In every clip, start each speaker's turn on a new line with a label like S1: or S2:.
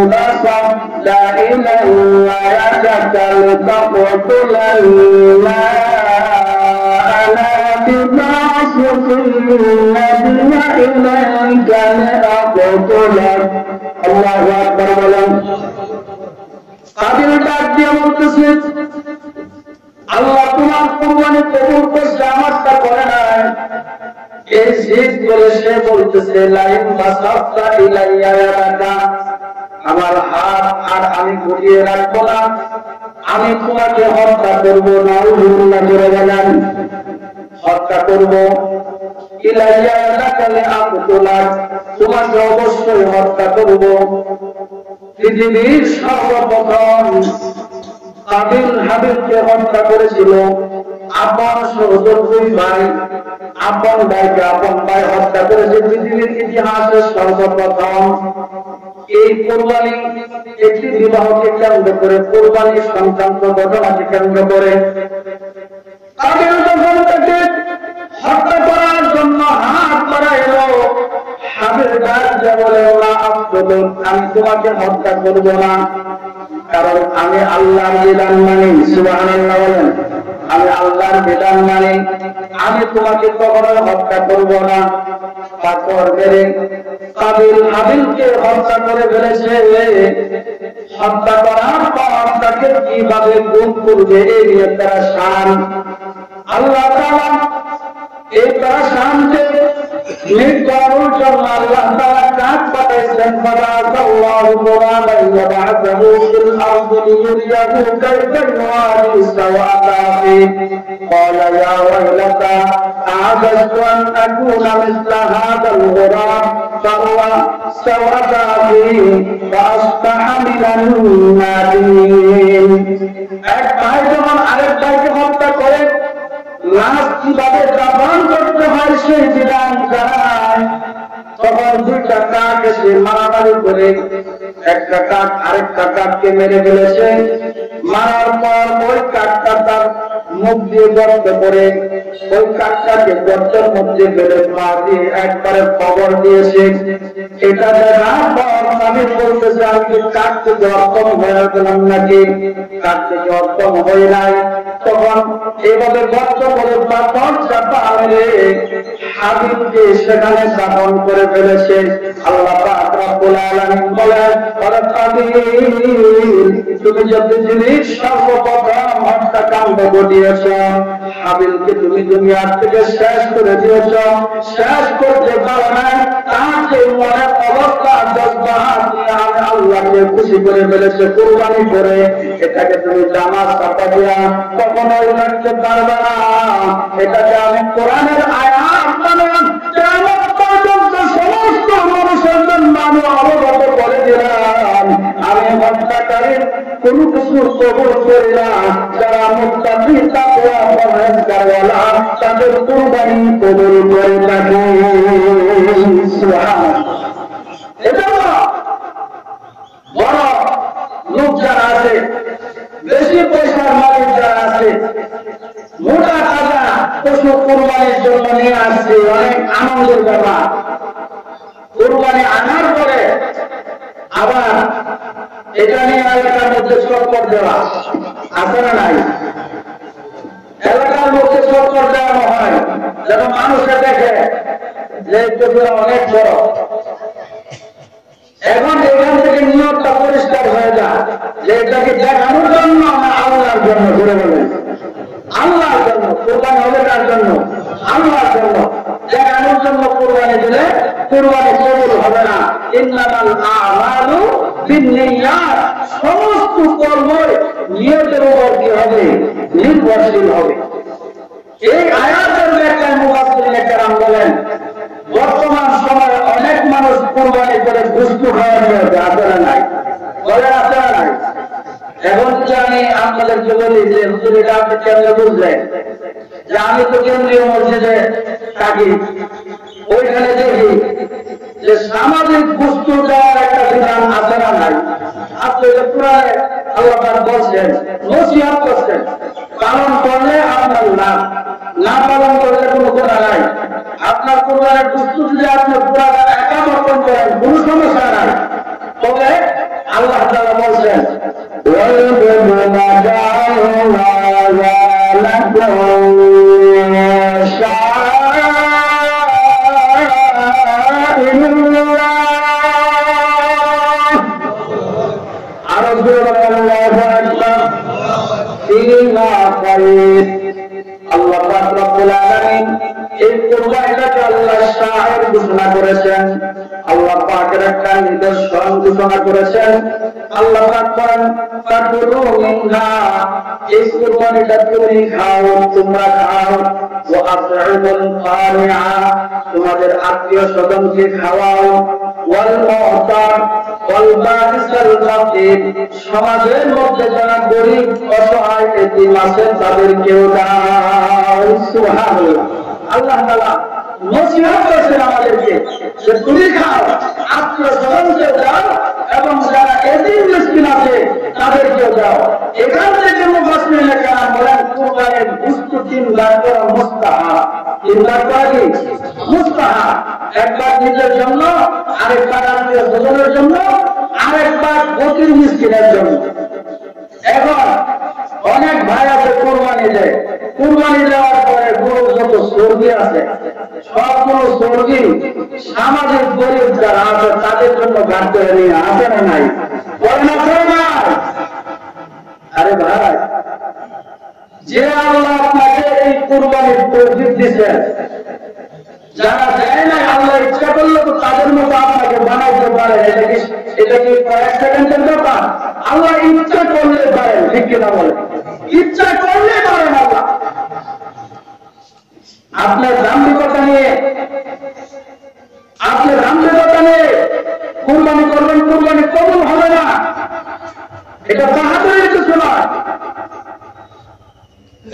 S1: بسطت إلي يدك لتقتلني ما أنا بباسط يدي إليك لأقتلك الله أكبر বলেন কাবিল ডাক দিয়ে বলতেছে আল্লাহ তোমার কুরবানি কবুল করছে আমারটা করে নাই এই জিদ বলে সে বলতেছে লাইন বাসাফতা ইলাইয়া ইয়াদাকা আমার হাত আর আমি ঘুরিয়ে রাখবো না আমি তোমাকে হত্যা করবো না উল্লাহ করে বলেন হত্যা করবো ইলাইয়া ইয়াদাকা লিআকতুলাক তোমাকে অবশ্যই হত্যা করবো পৃথিবীর সর্বপ্রথম কাবিল হাবিলকে হত্যা করেছিল আপন সহোদর ভাই আপন ভাইকে আপন ভাই হত্যা করেছে পৃথিবীর ইতিহাসে সর্বপ্রথম এই কোরবানি একটি বিবাহকে কেন্দ্র করে কোরবানি সংক্রান্ত ঘটনাকে কেন্দ্র করে কাবিল যখন তাকে হত্যা করার জন্য হাত বাড়াইলো হাবিল ডাক বলে ওরা আফসোস আমি তোমাকে হত্যা করব না কারণ আমি আল্লাহর বিধান মানি সুবহানাল্লাহ বলেন আমি আল্লাহর বিধান মানি আমি তোমাকে কখনো হত্যা করব না পাথর মেরে কাবিল হাবিলকে হত্যা করে ফেলেছে হত্যা করার পর তাকে কিভাবে গুম করবে এই নিয়ে তারা শান আল্লাহ তাআলা এই তারা শানকে নির্গমন জন্য আল্লাহ তাআলা কাজ পাঠাইছেন ফারাকাল্লাহু কুরআনা ইয়াবআথু ফিল আরদি লিয়ুরিয়াহু কাইফা ইউআরি সাওয়াতাহি ক্বালা ইয়া ওয়াইলাতা আ'আদাতু আন আকুনা মিসলা হাদাল গুরাব ফাহুয়া সাওয়াতাহি ফাআসবাহা মিনান নাদিমিন এক ভাই যখন আরেক ভাইকে হত্যা করে লাশ কিভাবে দাফন করতে হয় সেই বিধান জানায় তখন দুইটা কাক এসে মারামারি করে একটা কাক আরেকটা কাককে মেরে ফেলেছে মারার পর ওই কাকটা তার মুখ দিয়ে গর্ত করে ওই কাকটাকে গর্তের মধ্যে ফেলে পা দিয়ে একবারে খবর দিয়েছে এটা দেখার পর আমি বলতেছে আমি কাক থেকে অর্থম হয়ে গেলাম নাকি কাক থেকে অর্থম হয়ে নাই তখন এইভাবে গর্ত করে পাথর চাপা মেরে হাবিবকে সেখানে দাফন করে ফেলেছে আল্লাহ পাক রব্বুল আলামিন বলেন ওরে কাবিল তুমি যে পৃথিবীর সর্বপ্রথম হত্যাকাণ্ড ঘটিয়েছ হাবিলকে তুমি দুনিয়ার থেকে শেষ করে দিয়েছ শেষ করতে পারো নাই তাকে মনের অবস্থা জজ্বাত নিয়ে আমি আল্লাহকে খুশি করে ফেলেছে কুরবানি করে এটাকে তুমি জামাত চাপা দিয়া কখনোই রাখতে পারবে না এটাকে আমি কোরআনের আয়াত বানালাম কিয়ামত পর্যন্ত সমস্ত মানুষের জন্য আমি অবগত করে দিলাম আমি হত্যাকারীর কোন কিছু কবুল করি না যারা মুত্তাকি তাকওয়া পরহেজগারওয়ালা তাদের কুরবানি কবুল করে থাকে সুবহানাল্লাহ এটা বড় লোক যারা আছে বেশি পয়সার মালিক যারা আছে মোটা তাজা পশু কুরবানির জন্য নিয়ে আসছে অনেক আনন্দের ব্যাপার কুরবানি আনার পরে আবার এটা নিয়ে এলাকার মধ্যে চক্কর দেওয়া আছে না নাই এলাকার মধ্যে চক্কর দেওয়ানো হয় যেন মানুষে দেখে যে পশুরা অনেক বড় এখন এখান থেকে নিয়তটা পরিষ্কার হয়ে যায় যে এটাকে দেখানোর জন্য না আল্লাহর জন্য ঘুরে বলেন আল্লাহর জন্য কুরবানি হবে তার জন্য আল্লাহর জন্য দেখানোর জন্য কুরবানি দিলে কুরবানি কবুল হবে না ইন্নামাল আমালু বিন্নিয়াত সমস্ত কর্মই নিয়তের উপর কি হবে নির্ভরশীল হবে এই আয়াতের ব্যাখ্যায় মুফাসসিরিন কেরাম বলেন বর্তমান সময়ে অনেক মানুষ কুরবানি করে গুস্তু খাওয়ার নিয়তে আছে না নাই বলেন আছে না নাই এখন যে আমি আপনাদেরকে বলি যে হুজুর এটা আপনি কেমনে বুঝলেন যে আমি তো কেন্দ্রীয় মসজিদে থাকি ওইখানে দেখি যে সামাজিক বস্তু দেওয়ার একটা বিধান আছে না নাই আপনি পুরায় আল্লাহ বলছেন নসিহত করছেন পালন করলে আপনার লাভ না পালন করলে কোনো গুনাহ নাই আপনার কোরবানির বস্তু যদি আপনি পুরা একা বর্তন করেন কোনো সমস্যা নাই নিদর্শন ঘোষণা করেছেন। আল্লাহ পাক বলেন ফাকুলু মিনহা, এই কুরবানিটা তুমি খাও, তোমরা খাও। ওয়া আত'ইমুল কানিআ, তোমাদের আত্মীয় স্বজনকে খাওয়াও। ওয়াল মুহতাজ ওয়াল বারিসাল ফাকির, সমাজের মধ্যে যারা গরিব অসহায় এতিম আছে তাদেরকেও দাও। সুবহানাল্লাহ। আল্লাহ তাআলা নসিহত করেছেন আমাদেরকে যে তুমি খাও, আত্মীয় স্বজনকে দাও এবং যারা এতিম মিসকিন আছে তাদেরকেও দাও। এখান থেকে মুফাসসিরিন কেরাম বলেন কুরবানির গোশত 3 ভাগ করা মুস্তাহাব। 3 ভাগ করা কি মুস্তাহাব? একবার নিজের জন্য, আরেকবার আত্মীয় স্বজনের জন্য, আরেকবার ফকির মিসকিনের জন্য। এখন অনেক ভাই আছে কুরবানি দেয়, কুরবানি দেওয়ার পরে গরু যত চর্বি আছে সবগুলো চর্বি সামাজিক গরিব যারা আছে তাদের জন্য ভাগ করে নিয়ে আসে না নাই? বলে না আরে ভাই, যে আল্লাহ আপনাকে এই কুরবানির তৌফিক দিয়েছেন, যারা দেয় না আল্লাহ ইচ্ছা করলে তো তাদের মতো আপনাকে বানাইতে পারে। এটা কি কয়েক সেকেন্ডের ব্যাপার? আল্লাহ ইচ্ছা করলে পারেন, ঠিক কিনা বলে? ইচ্ছা করলে পারেন আল্লাহ। আপনার দাম্ভিকতা নিয়ে কুরবানি করবেন, কুরবানি কবুল হবে না, এটা বাহাদুরের কিছু নয়।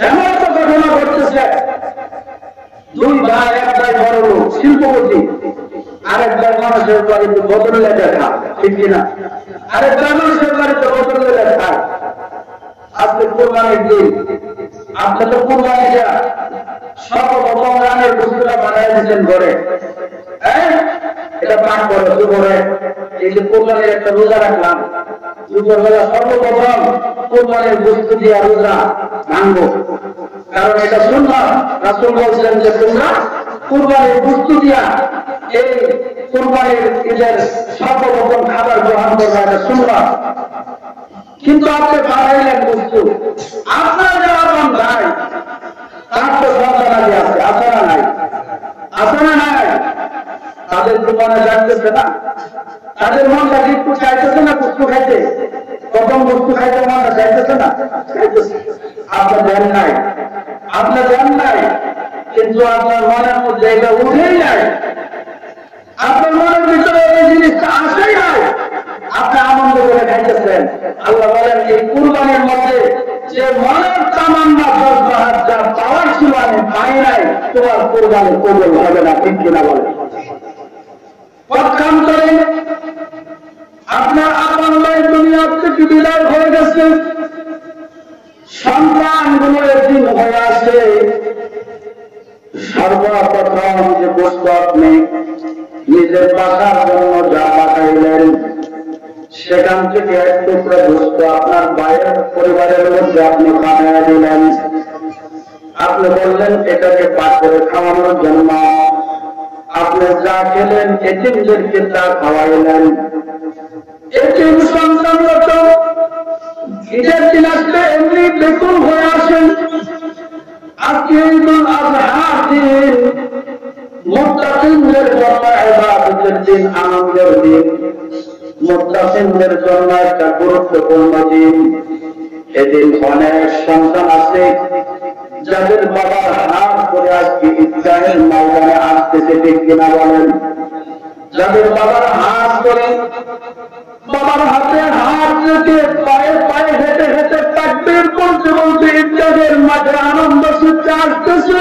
S1: এমন একটা ঘটনা ঘটতেছে, 2 ভাই, এক ভাই বড় লোক শিল্পপতি, আরেক ভাই মানুষের বাড়িতে বোতল লেখা খা, ঠিক কিনা? আরেক ভাই মানুষের বাড়িতে বোতল লেখা খা। আপনি কুরবানির দিন, আপনি তো কুরবানি যা সর্বপ্রথম রানের বস্তুটা বানাই দিচ্ছেন ঘরে, এটা পাঠ করে দুপুরে। এই যে কুরবানির একটা রোজা রাখলাম, দুপুর বেলা সর্বপ্রথম কুরবানির বস্তু দিয়া রোজা ভাঙবো, কারণ এটা সুন্নাত। রাসূল বলছেন যে তোমরা কুরবানির বস্তু দিয়া এই কুরবানির ঈদের সর্বপ্রথম খাবার গ্রহণ করবে, এটা সুন্নাত। কিন্তু আপনি বানাইলেন বস্তু, আপনার যারা আপন ভাই তার তো সন্তানাদি আছে, আছে না নাই? আছে না নাই? তাদের কুরবানি জানতেছে না, তাদের মনটা একটু চাইতেছে না বস্তু খাইতে, প্রথম বস্তু খাইতে মনটা চাইতেছে না, চাইতেছে। আপনার দেন নাই, আপনার দেন নাই, কিন্তু আপনার মনের মধ্যে এটা উঠেই নাই, আপনার মনের ভিতরে এই জিনিসটা আসেই নাই, আপনি আনন্দ করে খাইতেছেন। আল্লাহ বলেন এই কুরবানির মধ্যে যে মনের তামান্না জজবাহাত যা পাওয়ার ছিল আমি পাই নাই, তোমার কুরবানি কবুল হবে না, ঠিক কিনা বলে? পক্ষান্তরে আপনার আপন ভাই দুনিয়া থেকে বিদায় হয়ে গেছে, সন্তানগুলো একদিন হয়ে আসে, সর্বপ্রথম যে বস্তু আপনি নিজের বাসার জন্য যা পাঠাইলেন সেখান থেকে এক টুকরা বস্তু আপনার বাইরের পরিবারের মধ্যে আপনি পাঠিয়ে দিলেন। আপনি বললেন এটাকে পাক করে খাওয়ানোর জন্য। আপনি যা খেলেন এতিমদেরকে তা খাওয়াইলেন। এতিম সন্তানরা তো ঈদের দিন আসলে এমনি বেকুল হয়ে আসেন। আজকে ঈদুল আজহার দিন মুত্তাকিনদের জন্য ইবাদতের দিন, আনন্দের দিন, মুত্তাকিনদের জন্য একটা গুরুত্বপূর্ণ দিন। এদিন অনেক সন্তান আছে যাদের বাবার হাত করে আজকে ঈদগাহের ময়দানে আসতেছে, ঠিক কিনা বলেন? যাদের বাবার হাত করে, বাবার হাতে হাত রেখে পায়ে পায়ে হেঁটে হেঁটে তাকবীর বলতে বলতে ঈদগাহের মাঠে আনন্দ সূত্রে আসতেছে।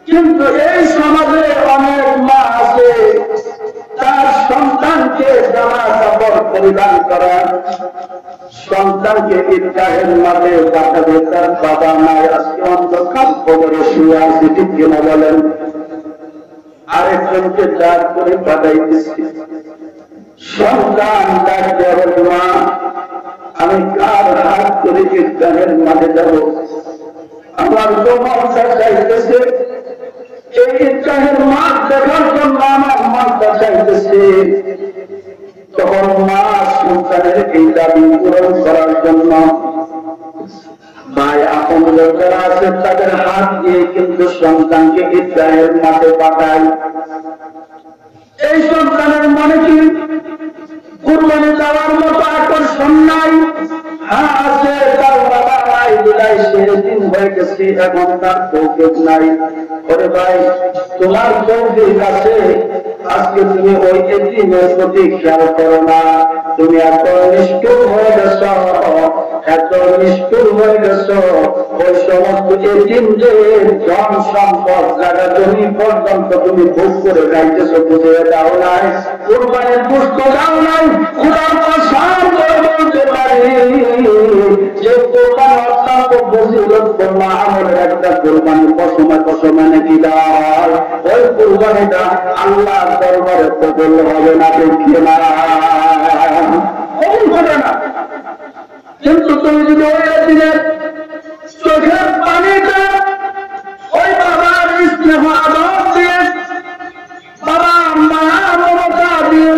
S1: কিন্তু এই সমাজে অনেক মা আছে তার সন্তানকে জামা কাপড় পরিধান করা, সন্তানকে ঈদগাহের মাঠে পাঠাবে, তার বাবা নাই, আজকে অন্ধকার কবরে শুয়ে আছে, ঠিক কিনা বলেন? আরেকজনকে দাঁড় করে পাঠাইতেছি, সন্তান ডাক দেওয়ার মা আমি কার হাত করে ঈদগাহের মাঠে যাব? আমার মনটা চাইতেছে এই ঈদগাহের মাঠ দেখার জন্য, আমার মনটা চাইতেছে। তখন মা সন্তানের এই দাবি পূরণ করার জন্য ভাই আপন যারা আছে আছে তাদের হাত দিয়ে কিন্তু সন্তানকে ঈদগাহের মাঠে পাঠায়। এই সন্তানের মনে কি কুরবানি দেওয়ার মতো আকর্ষণ নাই? হ্যাঁ আছে, তার বাবা নাই বিদায় শেষ দিন হয়ে গেছে, এখন তার তৌফিক নাই। ওরে ভাই, তোমার তৌফিক আছে, আজকে তুমি ওই এতিমের প্রতি খেয়াল করো না। তুমি এত নিষ্ঠুর হয়ে গেছ, এত নিষ্ঠুর হয়ে গেছ, ওই সমস্ত এতিমদের ধন সম্পদ জায়গা জমি পর্যন্ত তুমি ভোগ করে যাইতেছো, বুঝে দাও নাই, কুরবানির গোশত দাও নাই। খোদার কসম করে বলতে পারি যে কোরবানি অত্যন্ত ফজিলতপূর্ণ আমলের একটা কোরবানি পশমে পশমে নাকি দাও, ওই কোরবানিটা আল্লাহর দরবারে কবুল হবে না, দেখে না, কবুল হবে না। কিন্তু তুমি যদি ওই দিনের চোখের পানিটা ওই বাবার স্নেহ আদর দিয়ে, বাবা মায়া মমতা দিয়ে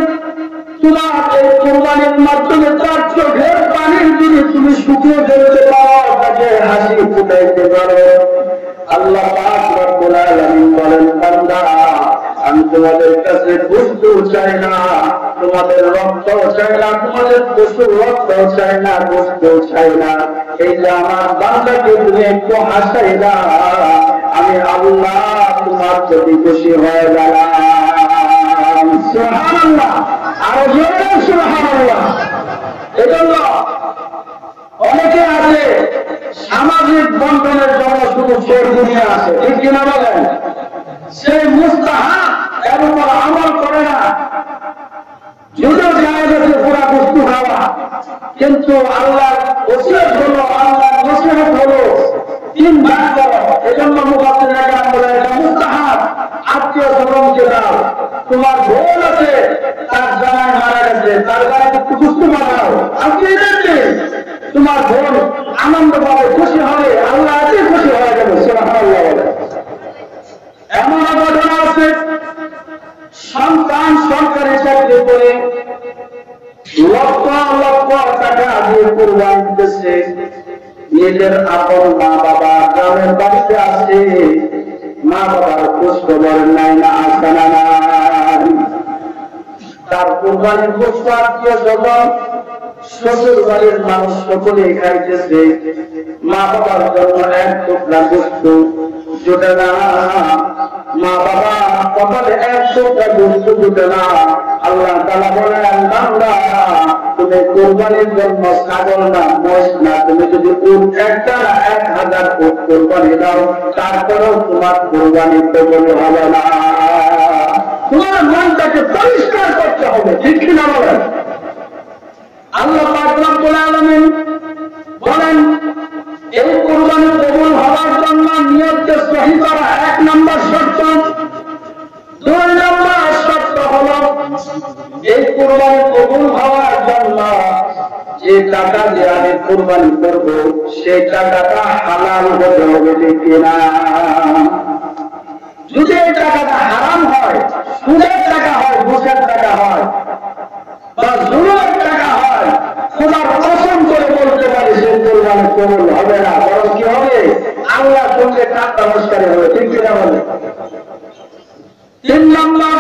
S1: তোমার এই কোরবানির মাধ্যমে তার চোখের পানির যদি তুমি শুকিয়ে ফেলতে পারো, তাকে হাসি ফুটাইতে পারো, আল্লাহ পাক রব্বুল আলামিন বলেন, বান্দা আমি তোমাদের কাছে বস্তু চাই না, তোমাদের রক্ত চাই না, তোমাদের পশুর রক্ত চাই না, বস্তু চাই না। এই যে আমার বান্দাকে তুমি একটু হাসাই না, আমি আল্লাহ তোমার প্রতি খুশি হয়ে গেলাম। সুবহানাল্লাহ, আরো জোরে সুবহানাল্লাহ। এজন্য অনেকে আছে সামাজিক বন্ধনের জন্য শুধু চর্বি নিয়ে আসে, ঠিক কিনা বলেন? সেই মুস্তাহাব এর উপর আমল করে না, যদিও জায়েজ আছে পুরা বস্তু খাওয়া, কিন্তু আল্লাহর ওসিয়ত হলো, আল্লাহর নসিহত হলো 3 ভাগ করো। এজন্য মুফাসসিররা কেরাম বলে এটা মুস্তাহাব। আত্মীয় স্বজনকে দাও, তোমার বোন আছে তার জামাই মারা গেছে, তার গায়ে একটু বস্তু বানাও, আজকে দেখবে তোমার বোন আনন্দ পাবে, খুশি হবে, আল্লাহ এতে খুশি হয়ে যাবে। সুবহানাল্লাহ। এমন ঘটনা আছে, সন্তান সরকারি চাকরি করে লক্ষ লক্ষ টাকা দিয়ে কুরবানি দিতেছে, নিজের আপন মা বাবা গ্রামের বাড়িতে আছে, মা বাবার খোঁজ খবর নাই, না আসে না নাই। তার কুরবানির গোশত আত্মীয় স্বজন শ্বশুর বাড়ির মানুষ সকলেই খাইতেছে, মা বাবার জন্য এক টুকরা গোশত জোটে না, মা বাবা কপালে এক টুকরা গোশত জোটে না। আল্লাহ তাআলা বলেন, বান্দা তুমি কুরবানির জন্য ছাগল না, মোষ না, তুমি যদি উট একটা 1000 উট কুরবানি দাও, তারপরেও তোমার কুরবানি কবুল হবে না। তোমার মনটাকে পরিষ্কার করতে হবে, ঠিক কিনা বলেন? আল্লাহ পাক রব্বুল আলামিন বলেন, এই কুরবানি কবুল হওয়ার জন্য নিয়তকে সহি করা 1 নম্বর শর্ত। 2 নম্বর শর্ত হলো এই কুরবানি কবুল হওয়ার জন্য যে টাকা দিয়ে আমি কুরবানি করব, সেই টাকাটা হালাল হতে হবে, ঠিক কিনা? যদি এই টাকাটা হারাম হয়, সুদের টাকা হয়, ঘুষের টাকা হয়, বা জুলুমের টাকা হয়, খোদার কসম করে বলতে পারি সে কুরবানি কবুল হবে না, বরং কি হবে? আল্লাহর সঙ্গে টাকা নমস্কারী হবে, ঠিক কিনা বলে? 3 নম্বর,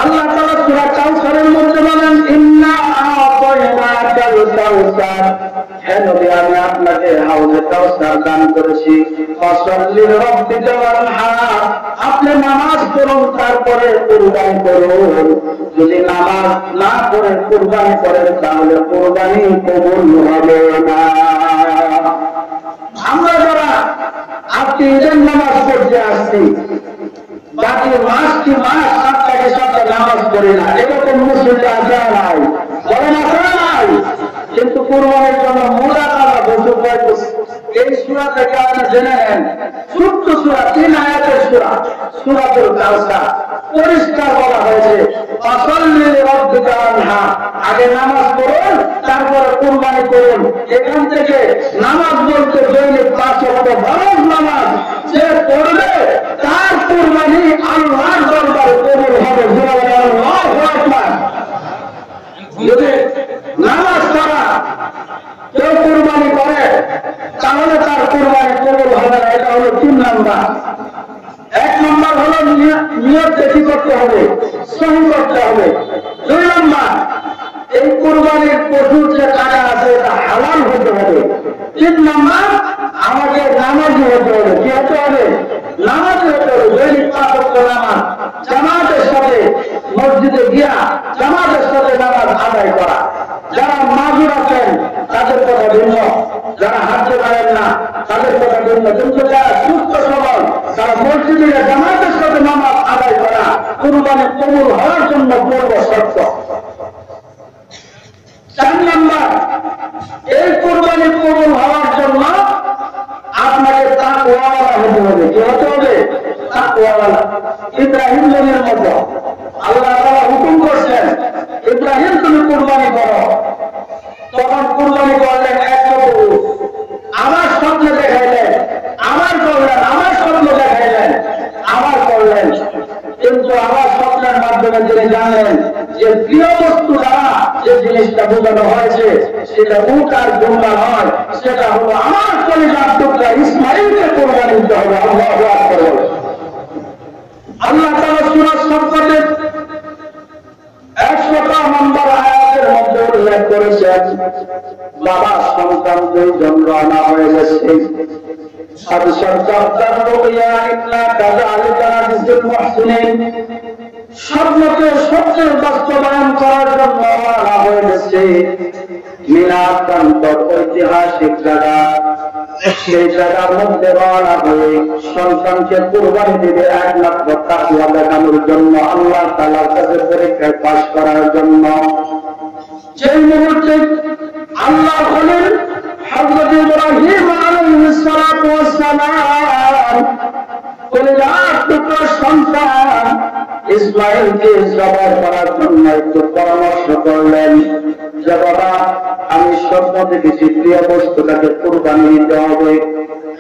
S1: আল্লাহ তাআলা সূরা কাউসারের মধ্যে বলেন, ইন্না আ'তাইনাকাল কাউসার, হে নবী আমি আপনাকে হাউজে কাউসার দান করেছি, ফাসাল্লি লিরাব্বিকা ওয়ানহার, আপনি নামাজ পড়ুন, তারপরে কুরবানি করুন। যদি নামাজ না করে কুরবানি করেন, তাহলে কুরবানি কবুল হবে না। আমরা যারা আজকে ঈদের নামাজ পড়তে আসছি, বাকি মাসটি মাস সপ্তাহে সপ্তাহে নামাজ পড়ে না, এরকম মুসলিমরা আছে নাই? বলেন আছে নাই? কিন্তু কুরবানির জন্য মোরা তারা বসে পাইতেছে। এই সূরা থেকে আপনি জেনে নেন, ছোট্ট সূরা, 3 আয়াতের সূরা, সূরাতুল কাউসার, পরিষ্কার বলা হয়েছে, ফাসাল্লি লিরাব্বিকা ওয়ানহার, আগে নামাজ পড়ুন, তারপরে কুরবানি করুন। এখান থেকে নামাজ বলতে দৈনিক 5 ওয়াক্ত ফরজ নামাজ যে পড়বে, তার কুরবানি আল্লাহর দরবারে কবুল হবে। আল্লাহু আকবার। যদি নামাজ ছাড়া কেউ কুরবানি করে, তাহলে তার কুরবানি কবুল হবে নিয়তটা কি করতে হবে? সহি করতে হবে। 2 নম্বর, এই কুরবানির পশুর যে টাকা আছে এটা হালাল হতে হবে। 3 নম্বর, আমাকে নামাজি হতে হবে। কি হতে হবে? নামাজি হতে হবে। দৈনিক 5 ওয়াক্ত নামাজ জামাতের সাথে মসজিদে গিয়া জামাতের সাথে নামাজ আদায় করা। যারা মাজুর আছেন তাদের কথা ভিন্ন, যারা হাঁটতে পারেন না তাদের কথা ভিন্ন, কিন্তু যারা সুস্থ সবল তারা মসজিদে জামাতের সাথে নামাজ আদায় করা কুরবানি কবুল হওয়ার জন্য পূর্ব শর্ত। 4 নম্বর, এই কুরবানি কবুল হওয়ার জন্য আপনাকে তাকওয়াওয়ালা হতে হবে। কি হতে হবে? তাকওয়াওয়ালা। ইব্রাহিম নবীর মতো আল্লাহ তাআলা হুকুম করছেন, ইব্রাহিম তুমি কুরবানি করো। তখন কুরবানি করলেন 100 গরু। আমার স্বপ্নে দেখাইলেন, আমার করলেন, আমার স্বপ্ন দেখাইলেন, আমার করলেন। কিন্তু আমার স্বপ্নের মাধ্যমে তিনি জানলেন যে প্রিয় বস্তু দ্বারা যে জিনিসটা বোঝানো হয়েছে সেটা উট আর দুম্বা নয়, সেটা হলো আমার কলিজার টুকরা ইসমাইলকে কুরবানি দিতে হবে। আল্লাহু আকবার। আল্লাহ তাআলা সূরা সাফফাতের 100 নম্বর আয়াতের মধ্যে উল্লেখ করেছেন, বাবা সন্তান 2 জন রওনা হয়ে গেছে। স্বপ্নকে সত্যের বাস্তবায়ন করার জন্য রওনা হয়ে গেছে। মিনা প্রান্তর ঐতিহাসিক জায়গা, সেই জায়গার মধ্যে রওনা হয়ে সন্তানকে কুরবানি দিবে একমাত্র তাকওয়া দেখানোর জন্য, আল্লাহ তাআলার কাছে পরীক্ষায় পাস করার জন্য। সেই মুহূর্তে আল্লাহ খলিল হযরত ইব্রাহিম আলাইহিস সালাতু ওয়াস সালাম কলিজার টুকরা সন্তান ইসমাইলকে জবাই করার জন্য একটু পরামর্শ করলেন যে বাবা, আমি স্বপ্ন দেখেছি প্রিয় বস্তুটাকে কুরবানি দিতে হবে।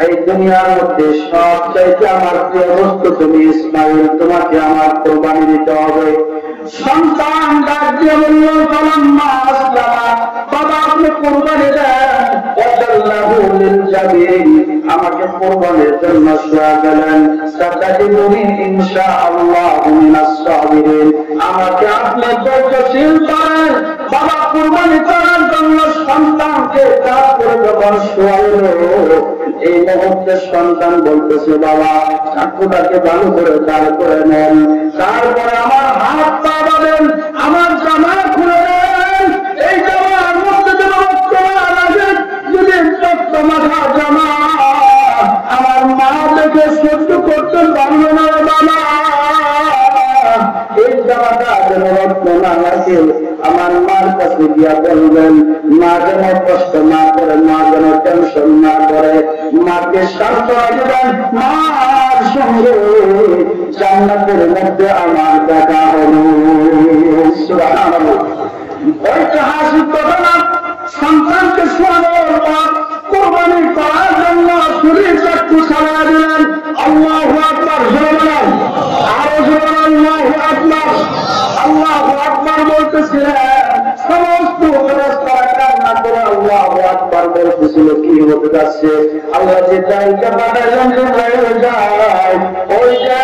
S1: এই দুনিয়ার মধ্যে সবচাইতে আমার প্রিয় বস্তু তুমি ইসমাইল, তোমাকে আমার কুরবানি দিতে হবে। সন্তান ডাক দিয়ে বলল, ফালাম্মা আসলামা, বাবা আপনি কুরবানি দেন। ওয়াদাল্লাহু লিল জাবিন, আমাকে কুরবানির জন্য শোয়া গেলেন। সাতাদিবুনি ইনশাআল্লাহু মিনাস সাবিরিন, আমাকে আপনি ধৈর্যশীল করেন। বাবা কুরবানি করার জন্য সন্তানকে কাজ করে যখন শোয়াইল, এই মুহূর্তে সন্তান বলতেছে, বাবা চাকুটাকে ভালো করে দাঁড় করে নেন, তারপরে আমার হাত পা বাঁধেন, আমার জামা খুলে দেন। এই জামার মধ্যে যেন রক্ত না লাগে, যদি রক্ত মাথা জামা আমার মা দেখে সহ্য করতে পারবে না বাবা। এই জামাটা যেন রক্ত না লাগে, আমার মার কাছে গিয়া বলবেন, মা যেন কষ্ট না করে, মা যেন টেনশন না করে, মাকে সান্ত্বনা দিবেন, মার সঙ্গে জান্নাতের মধ্যে আমার দেখা হলো। সুবহানাল্লাহ। ঐতিহাসিক ঘটনা। সন্তানকে শোনানোর পর কুরবানি করার জন্য শরীর চাক্ষু ছাড়া দিলেন। আল্লাহু আকবার। জোরে বলেন, আরো জোরে আল্লাহু আকবার। আল্লাহু আকবার বলতেছিলেন, সমস্ত ফেরেশতারা কান্না করে আল্লাহু আকবার বলতেছিল, কি হতে যাচ্ছে? আল্লাহ যে জায়গা পাঠালেন হয়ে যায়, ওই যে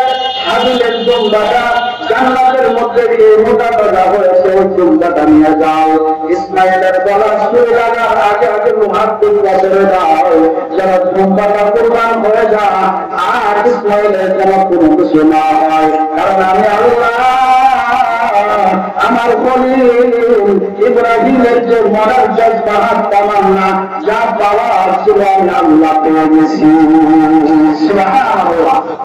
S1: হাবিলের দুম্বাটা জান্নাতের মধ্যে যে মোটা বাঁধা হয়েছে, ওই দুম্বাটা নিয়ে যাও। ইসমাইলের গলা শুয়ে লাগার আগে আগে হাত দুম্বা ছেড়ে দাও, যেন দুম্বাটা কুরবান হয়ে যায়, আর ইসমাইলের যেন কোনো কিছু না হয়। কারণ আমি আল্লাহ আমার খলিল ইব্রাহিমের যে মরার জজবা তামান্না যা পাওয়ার ছিল আমি আল্লাহ পেয়ে গেছি। সুবহানাল্লাহ।